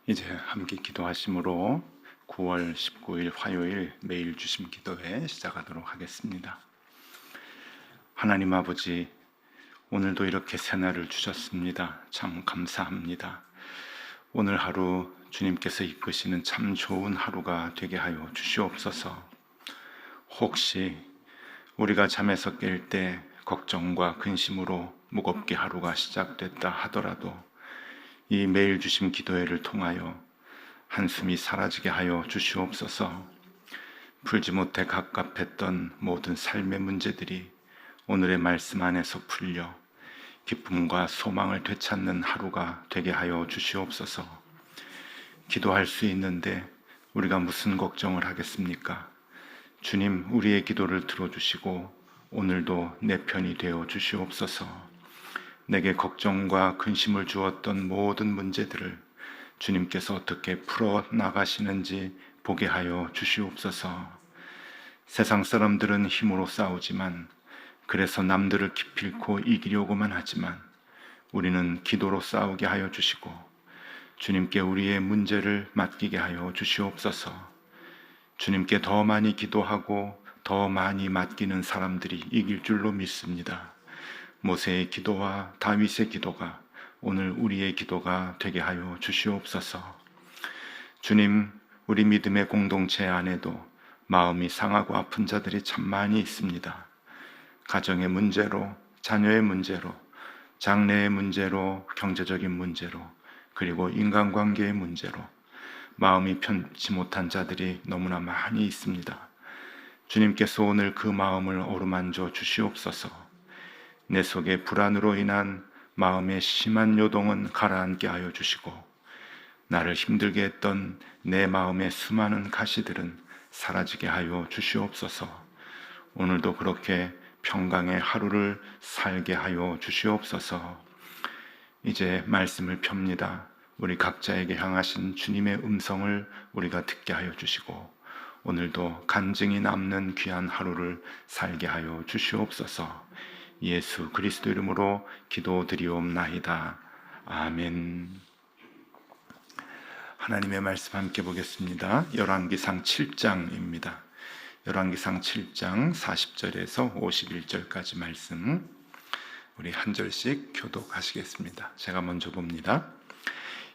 이제 함께 기도하심으로 9월 19일 화요일 매일 주심 기도회 시작하도록 하겠습니다. 하나님 아버지, 오늘도 이렇게 새날을 주셨습니다. 참 감사합니다. 오늘 하루 주님께서 이끄시는 참 좋은 하루가 되게 하여 주시옵소서. 혹시 우리가 잠에서 깰 때 걱정과 근심으로 무겁게 하루가 시작됐다 하더라도 이 매일 주심 기도회를 통하여 한숨이 사라지게 하여 주시옵소서. 풀지 못해 갑갑했던 모든 삶의 문제들이 오늘의 말씀 안에서 풀려 기쁨과 소망을 되찾는 하루가 되게 하여 주시옵소서. 기도할 수 있는데 우리가 무슨 걱정을 하겠습니까? 주님, 우리의 기도를 들어주시고 오늘도 내 편이 되어 주시옵소서. 내게 걱정과 근심을 주었던 모든 문제들을 주님께서 어떻게 풀어나가시는지 보게 하여 주시옵소서. 세상 사람들은 힘으로 싸우지만, 그래서 남들을 기필코 이기려고만 하지만 우리는 기도로 싸우게 하여 주시고 주님께 우리의 문제를 맡기게 하여 주시옵소서. 주님께 더 많이 기도하고 더 많이 맡기는 사람들이 이길 줄로 믿습니다. 모세의 기도와 다윗의 기도가 오늘 우리의 기도가 되게 하여 주시옵소서. 주님, 우리 믿음의 공동체 안에도 마음이 상하고 아픈 자들이 참 많이 있습니다. 가정의 문제로, 자녀의 문제로, 장래의 문제로, 경제적인 문제로, 그리고 인간관계의 문제로 마음이 편치 못한 자들이 너무나 많이 있습니다. 주님께서 오늘 그 마음을 어루만져 주시옵소서. 내 속의 불안으로 인한 마음의 심한 요동은 가라앉게 하여 주시고 나를 힘들게 했던 내 마음의 수많은 가시들은 사라지게 하여 주시옵소서. 오늘도 그렇게 평강의 하루를 살게 하여 주시옵소서. 이제 말씀을 펴니다. 우리 각자에게 향하신 주님의 음성을 우리가 듣게 하여 주시고 오늘도 간증이 남는 귀한 하루를 살게 하여 주시옵소서. 예수 그리스도 이름으로 기도드리옵나이다. 아멘. 하나님의 말씀 함께 보겠습니다. 열왕기상 7장입니다. 열왕기상 7장 40절에서 51절까지 말씀 우리 한 절씩 교독하시겠습니다. 제가 먼저 봅니다.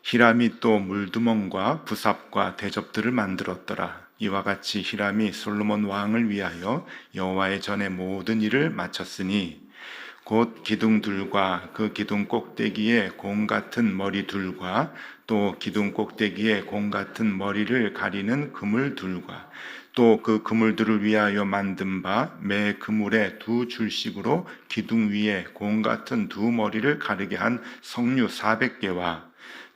히람이 또 물두멍과 부삽과 대접들을 만들었더라. 이와 같이 히람이 솔로몬 왕을 위하여 여호와의 전에 모든 일을 마쳤으니 곧 기둥들과 그 기둥 꼭대기에 공 같은 머리둘과 또 기둥 꼭대기에 공 같은 머리를 가리는 그물둘과 또 그 그물들을 위하여 만든 바 매 그물에 두 줄씩으로 기둥 위에 공 같은 두 머리를 가르게 한 석류 400개와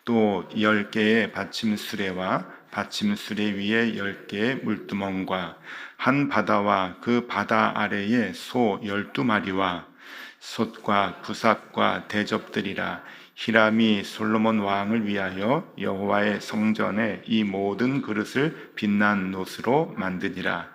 또 10개의 받침 수레와 받침 수레 위에 10개의 물두멍과 한 바다와 그 바다 아래에 소 12마리와 솥과 부삽과 대접들이라. 히람이 솔로몬 왕을 위하여 여호와의 성전에 이 모든 그릇을 빛난 놋으로 만드니라.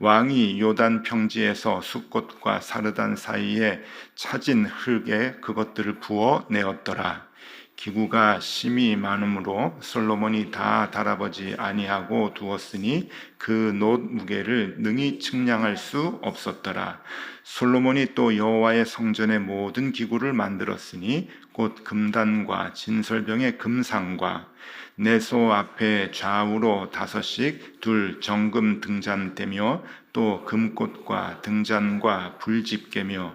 왕이 요단 평지에서 숫꽃과 사르단 사이에 차진 흙에 그것들을 부어 내었더라. 기구가 심이 많으므로 솔로몬이 다 달아보지 아니하고 두었으니 그 놋 무게를 능히 측량할 수 없었더라. 솔로몬이 또 여호와의 성전의 모든 기구를 만들었으니 곧 금단과 진설병의 금상과 내소 앞에 좌우로 5씩 둘 정금 등잔대며 또 금꽃과 등잔과 불집게며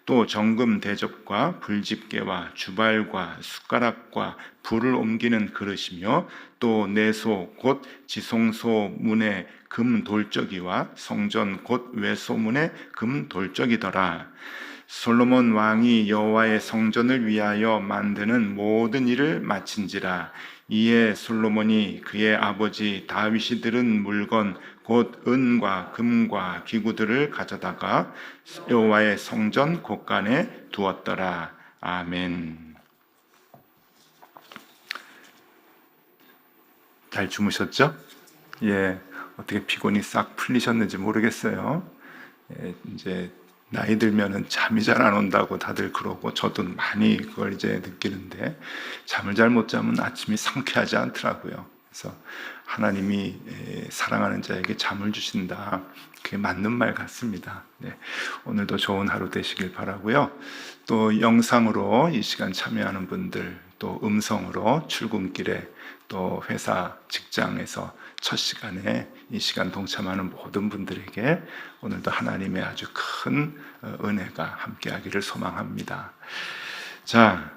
또 정금 대접과 불집게와 주발과 숟가락과 불을 옮기는 그릇이며 또 내소 곧 지성소 문의 금 돌적이와 성전 곧 외소문의 금 돌적이더라. 솔로몬 왕이 여호와의 성전을 위하여 만드는 모든 일을 마친지라. 이에 솔로몬이 그의 아버지 다윗이 들은 물건 곧 은과 금과 기구들을 가져다가 여호와의 성전 곳간에 두었더라. 아멘. 잘 주무셨죠? 예, 어떻게 피곤이 싹 풀리셨는지 모르겠어요. 이제 나이 들면은 잠이 잘 안 온다고 다들 그러고 저도 많이 그걸 이제 느끼는데 잠을 잘 못 자면 아침이 상쾌하지 않더라고요. 그래서 하나님이 사랑하는 자에게 잠을 주신다. 그게 맞는 말 같습니다. 네, 오늘도 좋은 하루 되시길 바라고요. 또 영상으로 이 시간 참여하는 분들, 또 음성으로 출근길에 또 회사 직장에서 첫 시간에 이 시간 동참하는 모든 분들에게 오늘도 하나님의 아주 큰 은혜가 함께하기를 소망합니다. 자,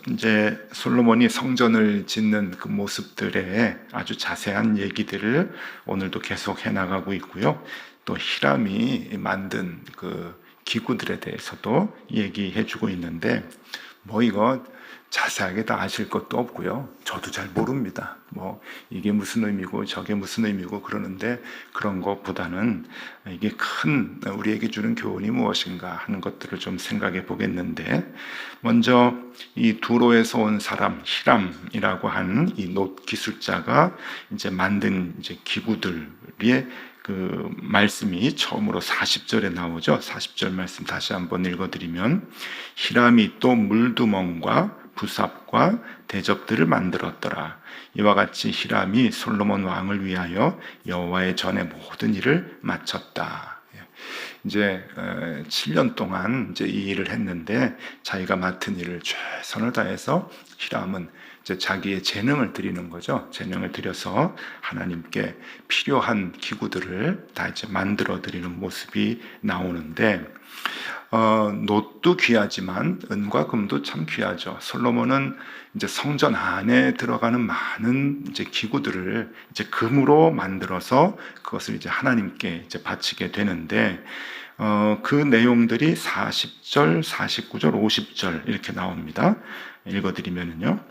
이제 솔로몬이 성전을 짓는 그 모습들의 아주 자세한 얘기들을 오늘도 계속 해나가고 있고요. 또 히람이 만든 그 기구들에 대해서도 얘기해주고 있는데, 뭐 이거 자세하게 다 아실 것도 없고요. 저도 잘 모릅니다. 뭐 이게 무슨 의미고 저게 무슨 의미고 그러는데, 그런 것보다는 이게 큰 우리에게 주는 교훈이 무엇인가 하는 것들을 좀 생각해 보겠는데, 먼저 이 두로에서 온 사람 히람이라고 하는 이 놋 기술자가 이제 만든 이제 기구들의 그 말씀이 처음으로 40절에 나오죠. 40절 말씀 다시 한번 읽어드리면, 히람이 또 물두멍과 부삽과 대접들을 만들었더라. 이와 같이 히람이 솔로몬 왕을 위하여 여호와의 전에 모든 일을 마쳤다. 이제 7년 동안 이제 이 일을 했는데, 자기가 맡은 일을 최선을 다해서 히람은 이제 자기의 재능을 드리는 거죠. 재능을 들여서 하나님께 필요한 기구들을 다 이제 만들어 드리는 모습이 나오는데, 놋도 귀하지만 은과 금도 참 귀하죠. 솔로몬은 이제 성전 안에 들어가는 많은 이제 기구들을 이제 금으로 만들어서 그것을 이제 하나님께 이제 바치게 되는데, 그 내용들이 40절, 49절, 50절 이렇게 나옵니다. 읽어드리면요,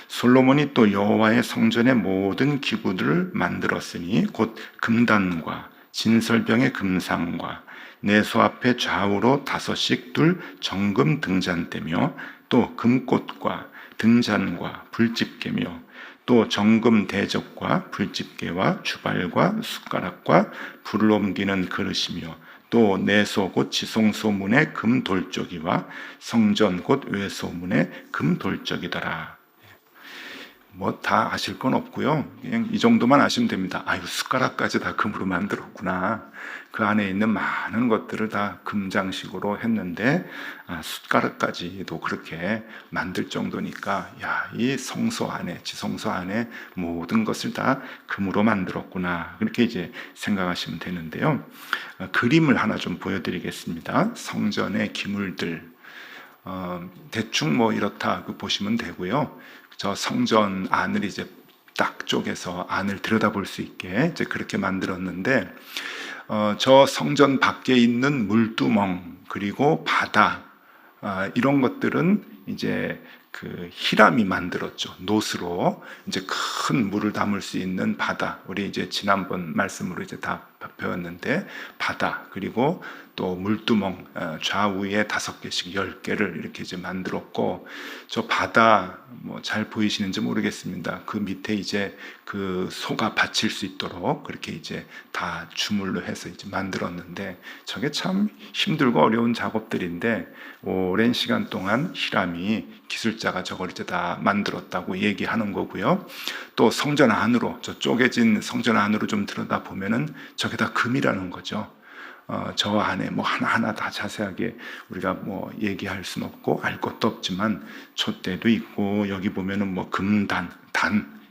솔로몬이 또 여호와의 성전의 모든 기구들을 만들었으니 곧 금단과 진설병의 금상과 내소 앞에 좌우로 5씩 둘 정금 등잔대며, 또 금꽃과 등잔과 불집게며, 또 정금 대접과 불집게와 주발과 숟가락과 불을 옮기는 그릇이며, 또 내소 곧 지성소문의 금돌조기와 성전 곧 외소문의 금돌조기더라. 뭐 다 아실 건 없고요. 그냥 이 정도만 아시면 됩니다. 아유, 숟가락까지 다 금으로 만들었구나. 그 안에 있는 많은 것들을 다 금장식으로 했는데, 숟가락까지도 그렇게 만들 정도니까, 야, 이 성소 안에, 지성소 안에 모든 것을 다 금으로 만들었구나. 그렇게 이제 생각하시면 되는데요. 그림을 하나 좀 보여드리겠습니다. 성전의 기물들. 대충 뭐 이렇다 보시면 되고요. 저 성전 안을 이제 딱 쪼개서 안을 들여다볼 수 있게 이제 그렇게 만들었는데, 저 성전 밖에 있는 물두멍 그리고 바다, 이런 것들은 이제 그 히람이 만들었죠. 놋으로 이제 큰 물을 담을 수 있는 바다. 우리 이제 지난번 말씀으로 이제 다 배웠는데, 바다 그리고 또 물두멍 좌우에 5개씩 10개를 이렇게 이제 만들었고, 저 바다 뭐 잘 보이시는지 모르겠습니다. 그 밑에 이제 그 소가 받칠 수 있도록 그렇게 이제 다 주물로 해서 이제 만들었는데, 저게 참 힘들고 어려운 작업들인데, 오랜 시간 동안 히람이 기술자가 저걸 이제 다 만들었다고 얘기하는 거고요. 또 성전 안으로, 저 쪼개진 성전 안으로 좀 들여다 보면은 저게 다 금이라는 거죠. 저 안에 뭐 하나하나 다 자세하게 우리가 뭐 얘기할 수는 없고 알 것도 없지만, 촛대도 있고, 여기 보면은 뭐 금단,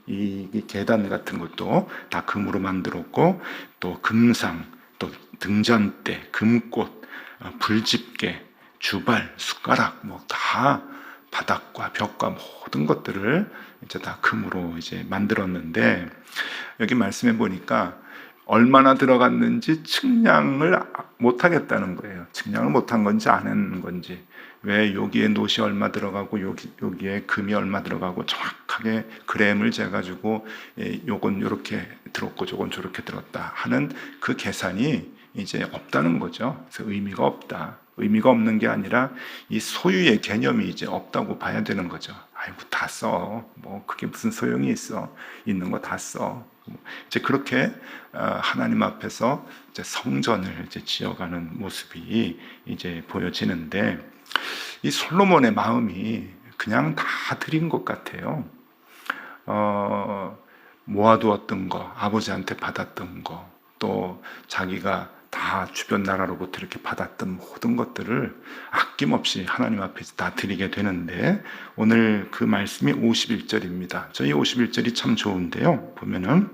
이 계단 같은 것도 다 금으로 만들었고, 또 금상, 또 등잔대, 금꽃, 불집게, 주발, 숟가락, 뭐 다 바닥과 벽과 모든 것들을 이제 다 금으로 이제 만들었는데, 여기 말씀해 보니까 얼마나 들어갔는지 측량을 못 하겠다는 거예요. 측량을 못한 건지 안 한 건지, 왜 여기에 놋이 얼마 들어가고 여기에 금이 얼마 들어가고 정확하게 그램을 재가지고 요건 요렇게 들었고 저건 저렇게 들었다 하는 그 계산이 이제 없다는 거죠. 그래서 의미가 없다. 의미가 없는 게 아니라 이 소유의 개념이 이제 없다고 봐야 되는 거죠. 아이고, 다 써. 뭐 그게 무슨 소용이 있어. 있는 거 다 써. 이제 그렇게 하나님 앞에서 이제 성전을 이제 지어가는 모습이 이제 보여지는데, 이 솔로몬의 마음이 그냥 다 드린 것 같아요. 모아두었던 거, 아버지한테 받았던 거, 또 자기가 다 주변 나라로부터 이렇게 받았던 모든 것들을 아낌없이 하나님 앞에서 다 드리게 되는데, 오늘 그 말씀이 51절입니다. 저희 51절이 참 좋은데요. 보면은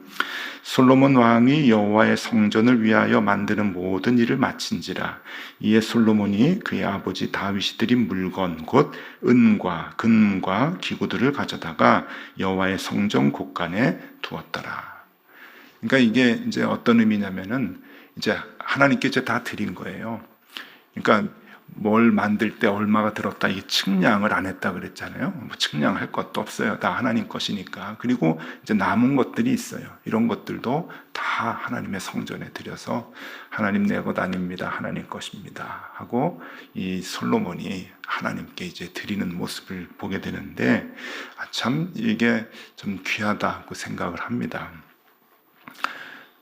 솔로몬 왕이 여호와의 성전을 위하여 만드는 모든 일을 마친지라. 이에 솔로몬이 그의 아버지 다윗이 드린 물건 곧 은과 금과 기구들을 가져다가 여호와의 성전 곳간에 두었더라. 그러니까 이게 이제 어떤 의미냐면은 이제 하나님께 이제 다 드린 거예요. 그러니까 뭘 만들 때 얼마가 들었다, 이 측량을 안 했다 그랬잖아요. 뭐 측량할 것도 없어요. 다 하나님 것이니까. 그리고 이제 남은 것들이 있어요. 이런 것들도 다 하나님의 성전에 드려서 하나님 내 것 아닙니다, 하나님 것입니다 하고 이 솔로몬이 하나님께 이제 드리는 모습을 보게 되는데, 참 이게 좀 귀하다고 생각을 합니다.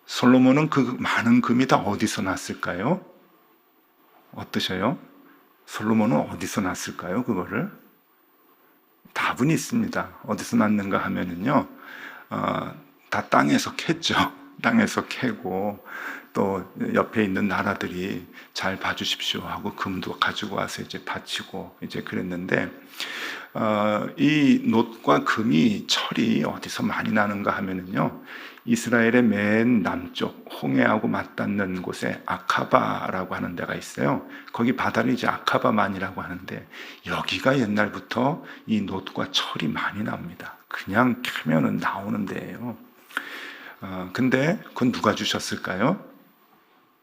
솔로몬은 그 많은 금이 다 어디서 났을까요? 어떠셔요? 솔로몬은 어디서 났을까요? 그거를? 답은 있습니다. 어디서 났는가 하면은요, 다 땅에서 캤죠. 땅에서 캐고, 또 옆에 있는 나라들이 잘 봐주십시오 하고 금도 가지고 와서 이제 바치고 이제 그랬는데, 이 놋과 금이, 철이 어디서 많이 나는가 하면은요, 이스라엘의 맨 남쪽 홍해하고 맞닿는 곳에 아카바라고 하는 데가 있어요. 거기 바다를 이제 아카바만이라고 하는데, 여기가 옛날부터 이 놋과 철이 많이 납니다. 그냥 캐면은 나오는 데예요. 근데 그건 누가 주셨을까요?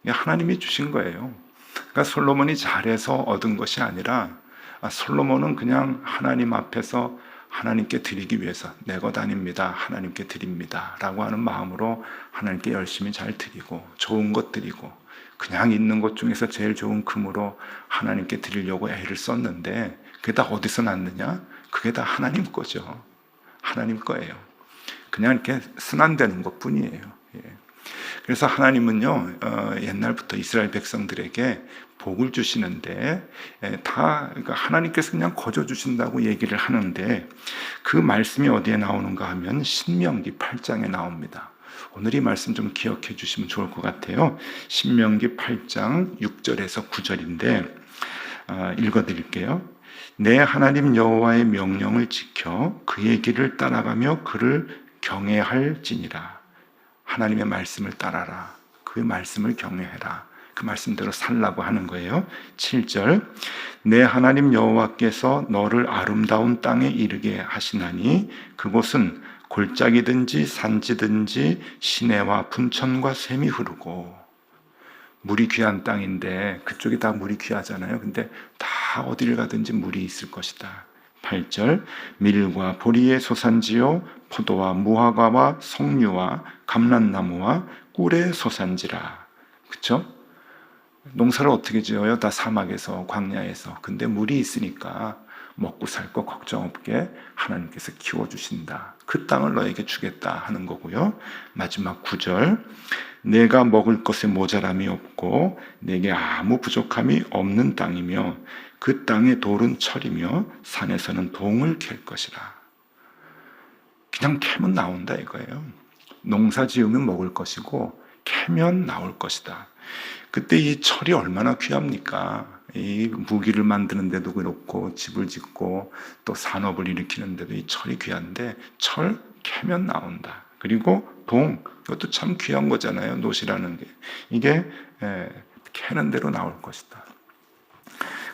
하나님이 주신 거예요. 그러니까 솔로몬이 잘해서 얻은 것이 아니라, 솔로몬은 그냥 하나님 앞에서 하나님께 드리기 위해서 내 것 아닙니다, 하나님께 드립니다 라고 하는 마음으로 하나님께 열심히 잘 드리고, 좋은 것 드리고, 그냥 있는 것 중에서 제일 좋은 금으로 하나님께 드리려고 애를 썼는데, 그게 다 어디서 났느냐? 그게 다 하나님 거죠. 하나님 거예요. 그냥 이렇게 순환되는 것 뿐이에요. 그래서 하나님은요, 옛날부터 이스라엘 백성들에게 복을 주시는데, 그러니까 하나님께서 그냥 거저 주신다고 얘기를 하는데, 그 말씀이 어디에 나오는가 하면 신명기 8장에 나옵니다. 오늘 이 말씀 좀 기억해 주시면 좋을 것 같아요. 신명기 8장 6절에서 9절인데 읽어드릴게요. 내 하나님 여호와의 명령을 지켜 그의 길을 따라가며 그를 경외할지니라. 하나님의 말씀을 따라라. 그 말씀을 경외해라. 그 말씀대로 살라고 하는 거예요. 7절, 내 하나님 여호와께서 너를 아름다운 땅에 이르게 하시나니 그곳은 골짜기든지 산지든지 시내와 분천과 샘이 흐르고, 물이 귀한 땅인데 그쪽이 다 물이 귀하잖아요. 근데 다 어디를 가든지 물이 있을 것이다. 8절, 밀과 보리의 소산지요 포도와 무화과와 석류와 감람나무와 꿀의 소산지라. 그렇죠? 농사를 어떻게 지어요? 다 사막에서, 광야에서. 근데 물이 있으니까 먹고 살 거 걱정 없게 하나님께서 키워주신다. 그 땅을 너에게 주겠다 하는 거고요. 마지막 9절, 내가 먹을 것에 모자람이 없고 내게 아무 부족함이 없는 땅이며 그 땅의 돌은 철이며 산에서는 동을 캘 것이라. 그냥 캐면 나온다 이거예요. 농사 지으면 먹을 것이고 캐면 나올 것이다. 그때 이 철이 얼마나 귀합니까? 이 무기를 만드는 데도 그렇고 집을 짓고 또 산업을 일으키는 데도 이 철이 귀한데, 철 캐면 나온다. 그리고 동, 이것도 참 귀한 거잖아요. 놋이라는 게. 이게 캐는 대로 나올 것이다.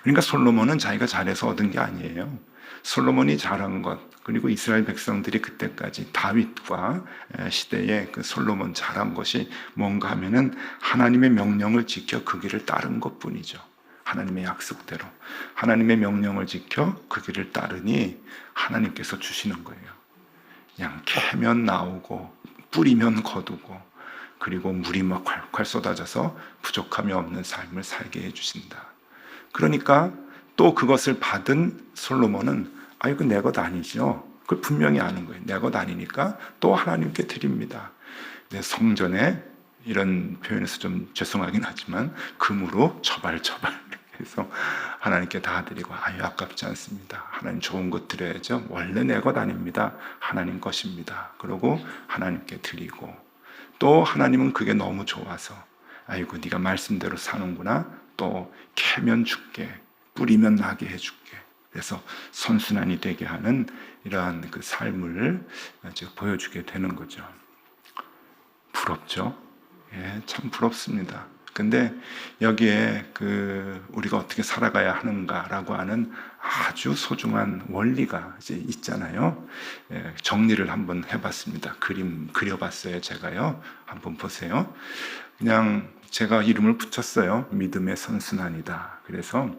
그러니까 솔로몬은 자기가 잘해서 얻은 게 아니에요. 솔로몬이 잘한 것, 그리고 이스라엘 백성들이 그때까지 다윗과 시대에 그 솔로몬 잘한 것이 뭔가 하면은 하나님의 명령을 지켜 그 길을 따른 것 뿐이죠. 하나님의 약속대로 하나님의 명령을 지켜 그 길을 따르니 하나님께서 주시는 거예요. 그냥 캐면 나오고 뿌리면 거두고, 그리고 물이 막 콸콸 쏟아져서 부족함이 없는 삶을 살게 해주신다. 그러니까 또 그것을 받은 솔로몬은 이거 내 것 아니죠. 그걸 분명히 아는 거예요. 내 것 아니니까 또 하나님께 드립니다. 내 성전에 이런 표현에서 좀 죄송하긴 하지만 금으로 처발처발 이렇게 해서 하나님께 다 드리고 아유 아깝지 않습니다. 하나님 좋은 것 드려야죠. 원래 내 것 아닙니다. 하나님 것입니다. 그러고 하나님께 드리고 또 하나님은 그게 너무 좋아서 아이고 네가 말씀대로 사는구나. 또 캐면 줄게. 뿌리면 나게 해줄게. 그래서 선순환이 되게 하는 이러한 그 삶을 보여주게 되는 거죠. 부럽죠? 예, 참 부럽습니다. 근데 여기에 우리가 어떻게 살아가야 하는가라고 하는 아주 소중한 원리가 이제 있잖아요. 예, 정리를 한번 해봤습니다. 그림 그려봤어요, 제가요. 한번 보세요. 그냥 제가 이름을 붙였어요. 믿음의 선순환이다. 그래서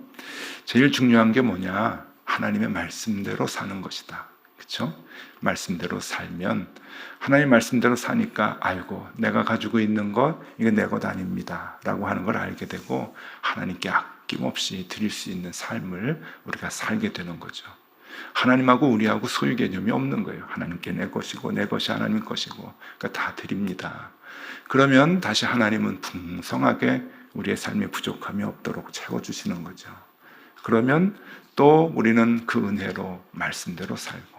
제일 중요한 게 뭐냐? 하나님의 말씀대로 사는 것이다. 그렇죠? 말씀대로 살면 하나님 말씀대로 사니까 아이고 내가 가지고 있는 것 이게 내 것 아닙니다 라고 하는 걸 알게 되고 하나님께 아낌없이 드릴 수 있는 삶을 우리가 살게 되는 거죠. 하나님하고 우리하고 소유 개념이 없는 거예요. 하나님께 내 것이고 내 것이 하나님 것이고 그러니까 다 드립니다. 그러면 다시 하나님은 풍성하게 우리의 삶에 부족함이 없도록 채워주시는 거죠. 그러면 또 우리는 그 은혜로 말씀대로 살고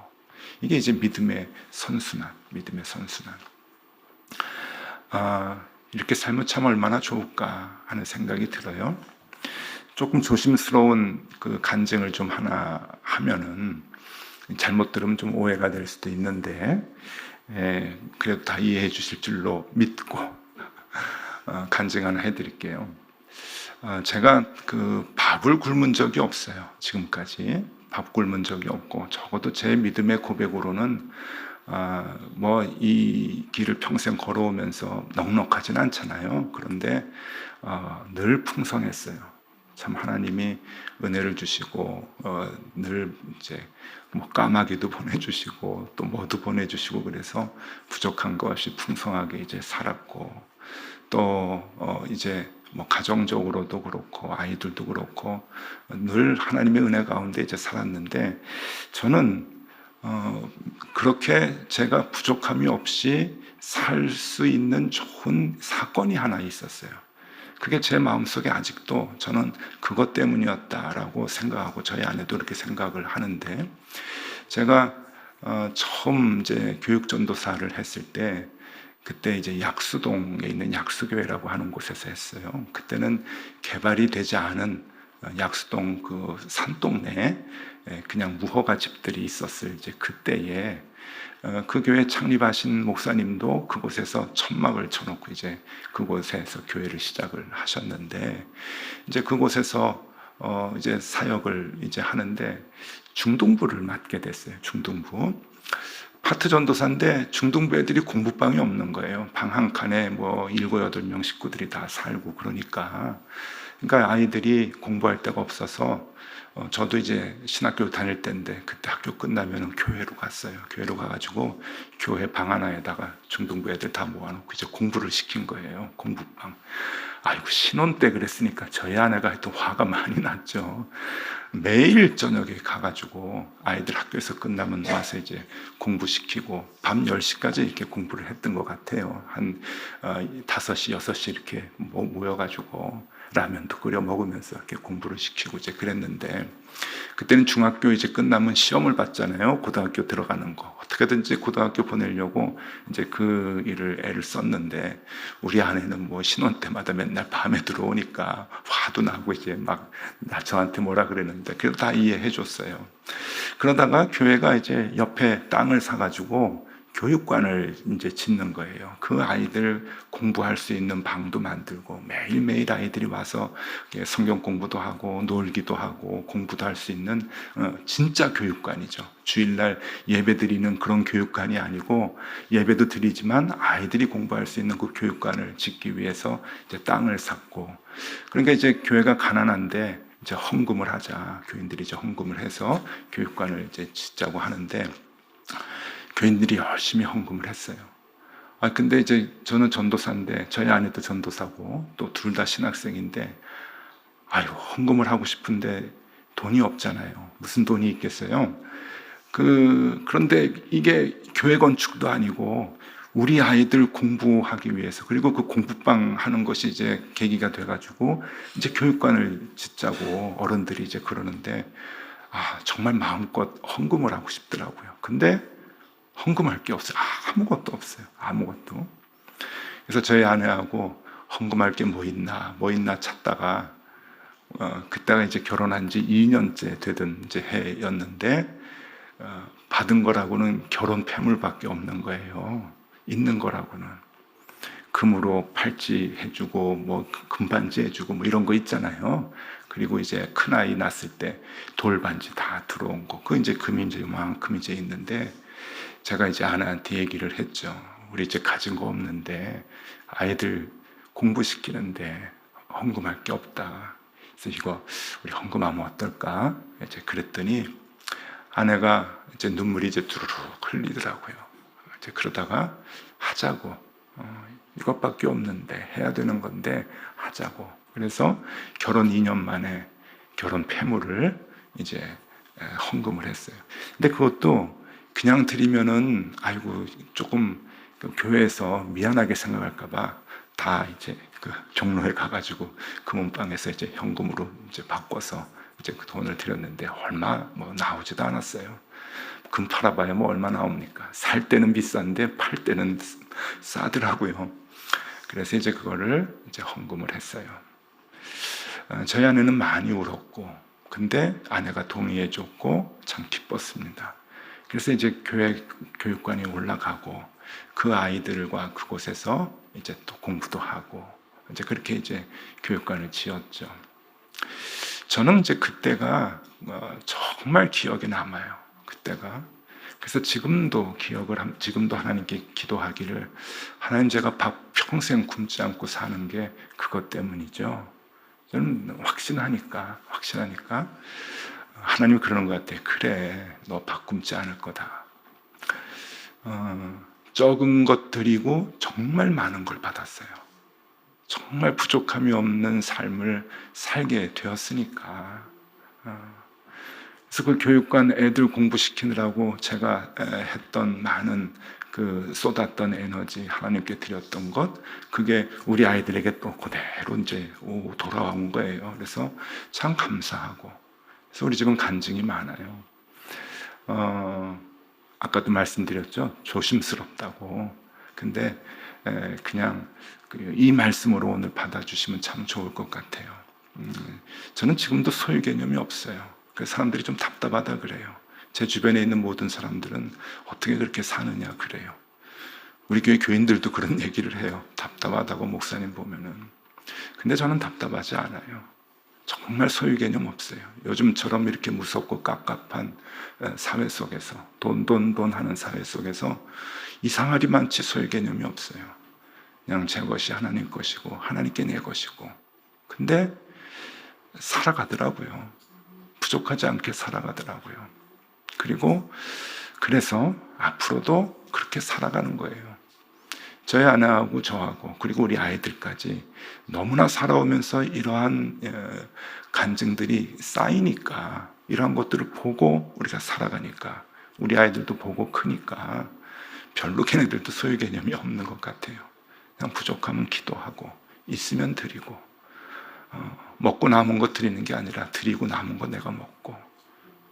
이게 이제 믿음의 선순환, 믿음의 선순환. 이렇게 살면 참 얼마나 좋을까 하는 생각이 들어요. 조금 조심스러운 그 간증을 좀 하나 하면은 잘못 들으면 좀 오해가 될 수도 있는데 그래도 다 이해해 주실 줄로 믿고 간증 하나 해드릴게요. 제가 그 밥을 굶은 적이 없어요. 지금까지 밥 굶은 적이 없고 적어도 제 믿음의 고백으로는 뭐 이 길을 평생 걸어오면서 넉넉하진 않잖아요. 그런데 늘 풍성했어요. 참 하나님이 은혜를 주시고 늘 이제 뭐 까마귀도 보내주시고 또 뭐도 보내주시고 그래서 부족한 것 없이 풍성하게 이제 살았고 또 이제 뭐 가정적으로도 그렇고 아이들도 그렇고 늘 하나님의 은혜 가운데 이제 살았는데 저는 그렇게 제가 부족함이 없이 살 수 있는 좋은 사건이 하나 있었어요. 그게 제 마음속에 아직도 저는 그것 때문이었다라고 생각하고 저희 아내도 그렇게 생각을 하는데 제가 처음 이제 교육전도사를 했을 때 그때 이제 약수동에 있는 약수교회라고 하는 곳에서 했어요. 그때는 개발이 되지 않은 약수동 그 산동네에 그냥 무허가 집들이 있었을 이제 그때에 그 교회 창립하신 목사님도 그곳에서 천막을 쳐놓고 이제 그곳에서 교회를 시작을 하셨는데 이제 그곳에서 이제 사역을 이제 하는데 중등부를 맡게 됐어요. 중등부. 파트 전도사인데 중등부 애들이 공부방이 없는 거예요. 방 한 칸에 뭐 7, 8명 식구들이 다 살고 그러니까 아이들이 공부할 데가 없어서 저도 이제 신학교 다닐 때인데 그때 학교 끝나면 교회로 갔어요. 교회로 가가지고 교회 방 하나에다가 중등부 애들 다 모아놓고 이제 공부를 시킨 거예요. 공부방. 아이고 신혼 때 그랬으니까 저희 아내가 하여튼 화가 많이 났죠. 매일 저녁에 가가지고 아이들 학교에서 끝나면 와서 이제 공부시키고 밤 10시까지 이렇게 공부를 했던 것 같아요. 한 5시, 6시 이렇게 모여가지고 라면도 끓여 먹으면서 이렇게 공부를 시키고 이제 그랬는데 그때는 중학교 이제 끝나면 시험을 봤잖아요. 고등학교 들어가는 거. 어떻게든지 고등학교 보내려고 이제 그 일을 애를 썼는데 우리 아내는 뭐 신혼 때마다 맨날 밤에 들어오니까 화도 나고 이제 막 저한테 뭐라 그랬는데 그래도 다 이해해 줬어요. 그러다가 교회가 이제 옆에 땅을 사가지고 교육관을 이제 짓는 거예요. 그 아이들 공부할 수 있는 방도 만들고 매일매일 아이들이 와서 성경 공부도 하고 놀기도 하고 공부도 할 수 있는 진짜 교육관이죠. 주일날 예배 드리는 그런 교육관이 아니고 예배도 드리지만 아이들이 공부할 수 있는 그 교육관을 짓기 위해서 이제 땅을 샀고 그러니까 이제 교회가 가난한데 이제 헌금을 하자. 교인들이 이제 헌금을 해서 교육관을 이제 짓자고 하는데 교인들이 열심히 헌금을 했어요. 근데 이제 저는 전도사인데 저희 아내도 전도사고 또 둘 다 신학생인데 헌금을 하고 싶은데 돈이 없잖아요. 무슨 돈이 있겠어요? 그런데 이게 교회 건축도 아니고 우리 아이들 공부하기 위해서, 그리고 그 공부방 하는 것이 이제 계기가 돼가지고 이제 교육관을 짓자고 어른들이 이제 그러는데, 정말 마음껏 헌금을 하고 싶더라고요. 근데 헌금할 게 없어요. 아무것도 없어요. 아무것도. 그래서 저희 아내하고 헌금할 게 뭐 있나 찾다가, 그때가 이제 결혼한 지 2년째 되던 이제 해였는데, 받은 거라고는 결혼 폐물밖에 없는 거예요. 있는 거라고는. 금으로 팔찌 해주고, 뭐, 금반지 해주고, 뭐 이런 거 있잖아요. 그리고 이제 큰아이 낳았을 때 돌반지 다 들어온 거. 그 이제 금이 이제 요만큼 이제 있는데, 제가 이제 아내한테 얘기를 했죠. 우리 이제 가진 거 없는데, 아이들 공부시키는데 헌금할 게 없다. 그래서 이거 우리 헌금하면 어떨까? 이제 그랬더니 아내가 이제 눈물이 이제 두루룩 흘리더라고요. 이제 그러다가 하자고. 이것밖에 없는데 해야 되는 건데 하자고. 그래서 결혼 2년 만에 결혼 폐물을 이제 헌금을 했어요. 근데 그것도 그냥 드리면은 아이고 조금 교회에서 미안하게 생각할까봐 다 이제 그 종로에 가가지고 금은방에서 이제 현금으로 이제 바꿔서 이제 그 돈을 드렸는데 얼마 뭐 나오지도 않았어요. 금 팔아봐야 뭐 얼마 나옵니까? 살 때는 비싼데 팔 때는 싸더라고요. 그래서 이제 그거를 이제 헌금을 했어요. 저희 아내는 많이 울었고, 근데 아내가 동의해줬고 참 기뻤습니다. 그래서 이제 교육관에 올라가고 그 아이들과 그곳에서 이제 또 공부도 하고 이제 그렇게 이제 교육관을 지었죠. 저는 이제 그때가 정말 기억에 남아요. 그때가. 그래서 지금도 지금도 하나님께 기도하기를, 하나님 제가 밥 평생 굶지 않고 사는 게 그것 때문이죠. 저는 확신하니까 하나님이 그러는 것 같아요. 그래, 너 밥 굶지 않을 거다. 적은 것 드리고 정말 많은 걸 받았어요. 정말 부족함이 없는 삶을 살게 되었으니까. 그래서 그 교육관 애들 공부시키느라고 제가 했던 많은 그 쏟았던 에너지, 하나님께 드렸던 것, 그게 우리 아이들에게 또 그대로 이제 돌아온 거예요. 그래서 참 감사하고. 그래서 우리 집은 간증이 많아요. 아까도 말씀드렸죠. 조심스럽다고. 근데 그냥 이 말씀으로 오늘 받아주시면 참 좋을 것 같아요. 저는 지금도 소유 개념이 없어요. 그래서 사람들이 좀 답답하다 그래요. 제 주변에 있는 모든 사람들은 어떻게 그렇게 사느냐 그래요. 우리 교회 교인들도 그런 얘기를 해요. 답답하다고 목사님 보면은. 근데 저는 답답하지 않아요. 정말 소유 개념 없어요. 요즘처럼 이렇게 무섭고 깝깝한 사회 속에서 돈 하는 사회 속에서 이상하리 많지 소유 개념이 없어요. 그냥 제 것이 하나님 것이고 하나님께 내 것이고. 근데 살아가더라고요. 부족하지 않게 살아가더라고요. 그리고 그래서 앞으로도 그렇게 살아가는 거예요. 저희 아내하고 저하고 그리고 우리 아이들까지 너무나 살아오면서 이러한 간증들이 쌓이니까, 이러한 것들을 보고 우리가 살아가니까 우리 아이들도 보고 크니까 별로 걔네들도 소유 개념이 없는 것 같아요. 그냥 부족하면 기도하고 있으면 드리고, 먹고 남은 거 드리는 게 아니라 드리고 남은 거 내가 먹고,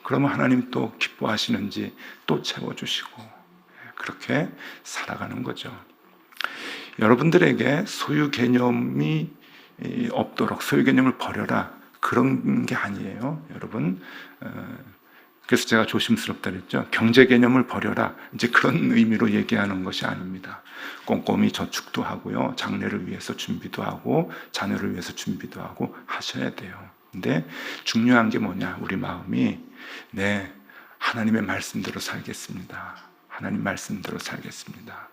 그러면 하나님 또 기뻐하시는지 또 채워주시고, 그렇게 살아가는 거죠. 여러분들에게 소유 개념이 없도록, 소유 개념을 버려라, 그런 게 아니에요, 여러분. 그래서 제가 조심스럽다 그랬죠. 경제 개념을 버려라, 이제 그런 의미로 얘기하는 것이 아닙니다. 꼼꼼히 저축도 하고요, 장래를 위해서 준비도 하고 자녀를 위해서 준비도 하고 하셔야 돼요. 근데 중요한 게 뭐냐, 우리 마음이 하나님의 말씀대로 살겠습니다, 하나님 말씀대로 살겠습니다.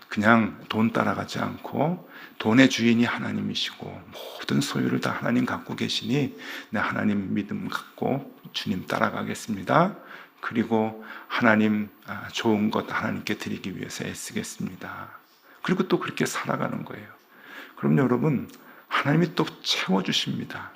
그냥 돈 따라가지 않고 돈의 주인이 하나님이시고 모든 소유를 다 하나님 갖고 계시니 하나님 믿음 갖고 주님 따라가겠습니다. 그리고 하나님 좋은 것 하나님께 드리기 위해서 애쓰겠습니다. 그리고 또 그렇게 살아가는 거예요. 그럼 여러분, 하나님이 또 채워주십니다.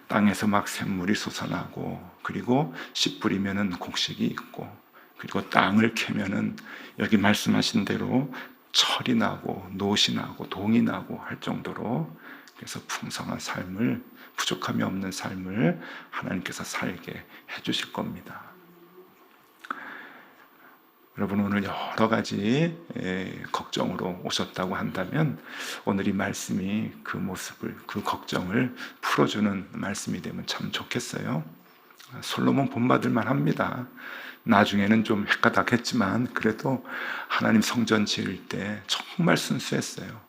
땅에서 막 샘물이 솟아나고, 그리고 씨 뿌리면은 곡식이 있고, 그리고 땅을 캐면은 여기 말씀하신 대로 철이 나고 노시 나고 동이 나고 할 정도로, 그래서 풍성한 삶을, 부족함이 없는 삶을 하나님께서 살게 해주실 겁니다. 여러분, 오늘 여러 가지 걱정으로 오셨다고 한다면 오늘 이 말씀이 그 모습을, 그 걱정을 풀어주는 말씀이 되면 참 좋겠어요. 솔로몬 본받을 만합니다. 나중에는 좀 헷가닥했지만 그래도 하나님 성전 지을 때 정말 순수했어요.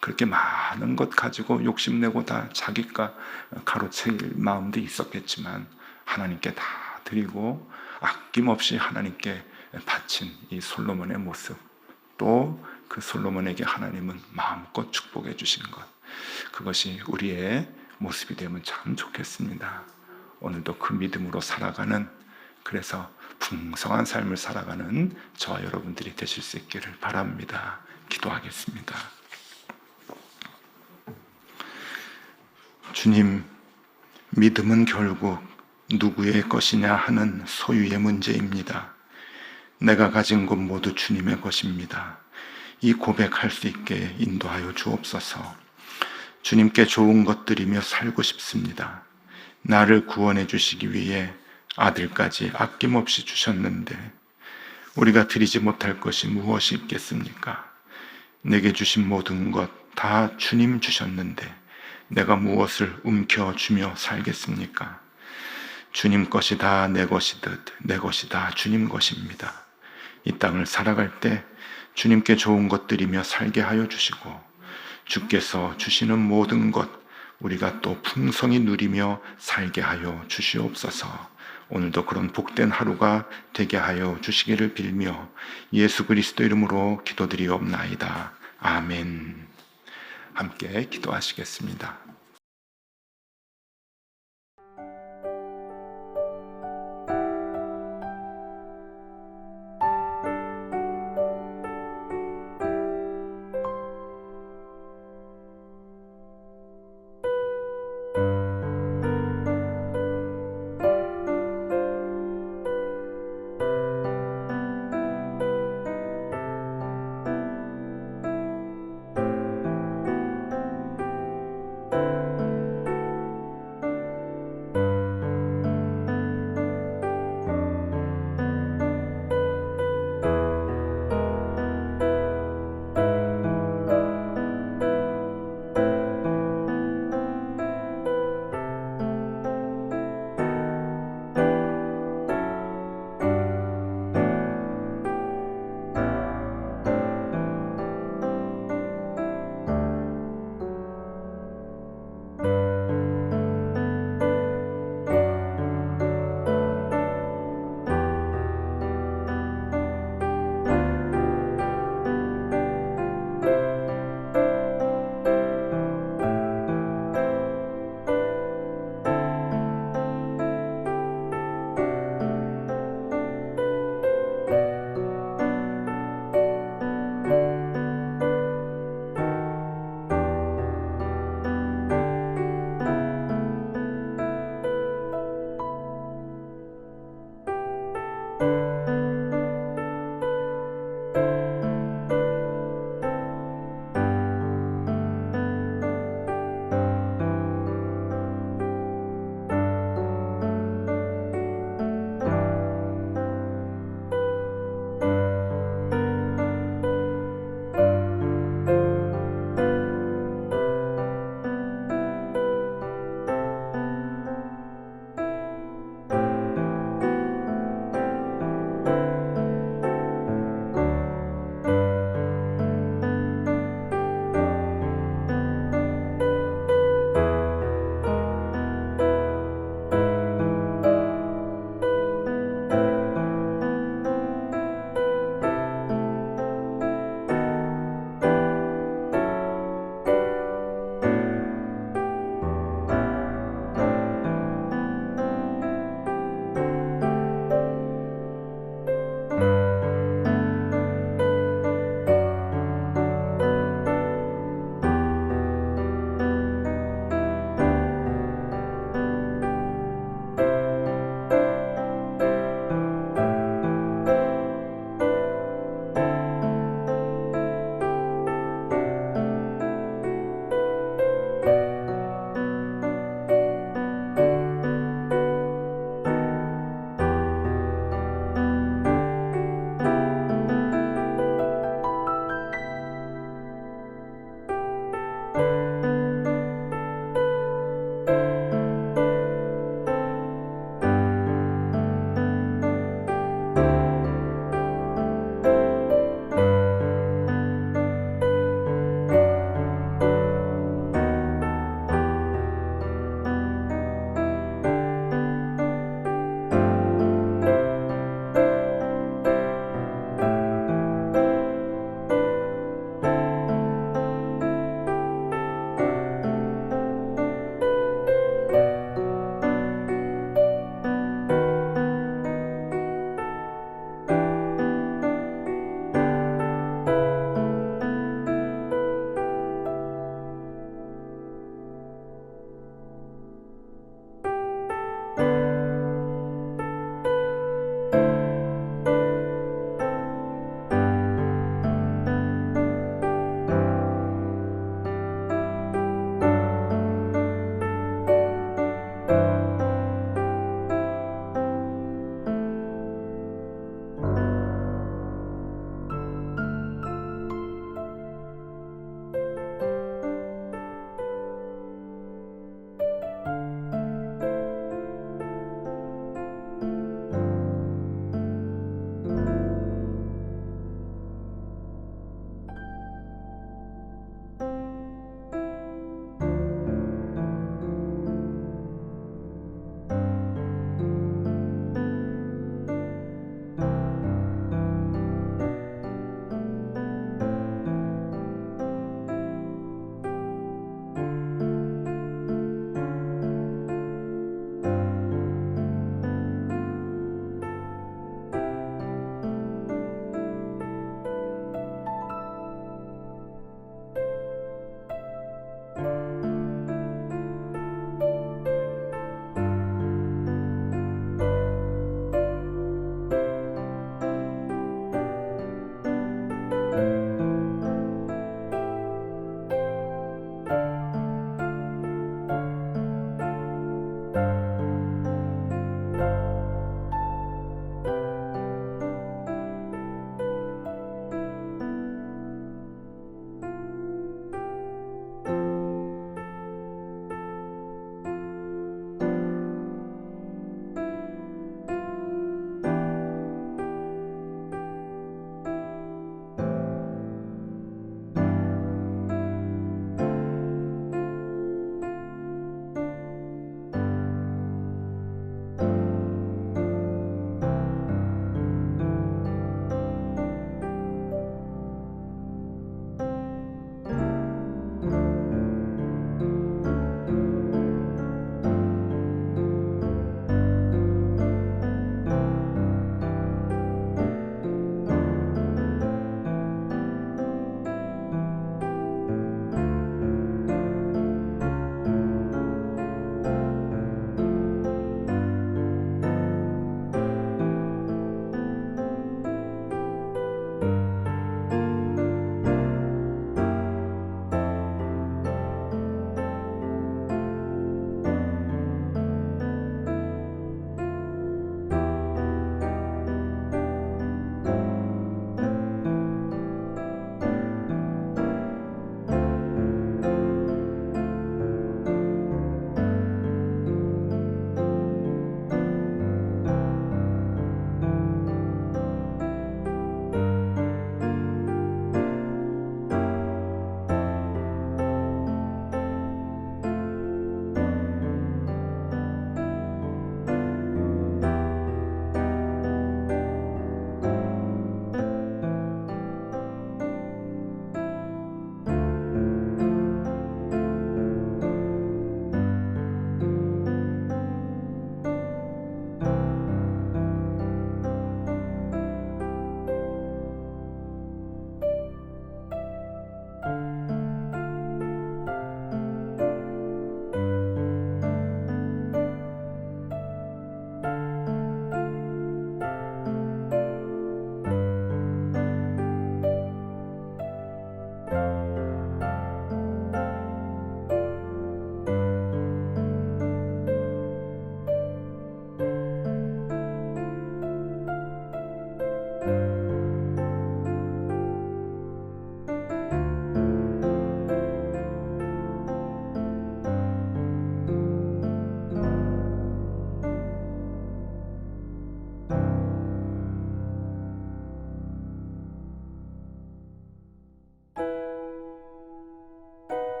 그렇게 많은 것 가지고 욕심내고 다 자기가 가로채길 마음도 있었겠지만 하나님께 다 드리고 아낌없이 하나님께 바친 이 솔로몬의 모습, 또 그 솔로몬에게 하나님은 마음껏 축복해 주신 것, 그것이 우리의 모습이 되면 참 좋겠습니다. 오늘도 그 믿음으로 살아가는, 그래서 풍성한 삶을 살아가는 저와 여러분들이 되실 수 있기를 바랍니다. 기도하겠습니다. 주님, 믿음은 결국 누구의 것이냐 하는 소유의 문제입니다. 내가 가진 것 모두 주님의 것입니다. 이 고백할 수 있게 인도하여 주옵소서. 주님께 좋은 것들이며 살고 싶습니다. 나를 구원해 주시기 위해 아들까지 아낌없이 주셨는데 우리가 드리지 못할 것이 무엇이 있겠습니까? 내게 주신 모든 것 다 주님 주셨는데 내가 무엇을 움켜쥐며 살겠습니까? 주님 것이 다 내 것이듯 내 것이 다 주님 것입니다. 이 땅을 살아갈 때 주님께 좋은 것들이며 살게 하여 주시고, 주께서 주시는 모든 것 우리가 또 풍성히 누리며 살게 하여 주시옵소서. 오늘도 그런 복된 하루가 되게 하여 주시기를 빌며 예수 그리스도 이름으로 기도드리옵나이다. 아멘. 함께 기도하시겠습니다.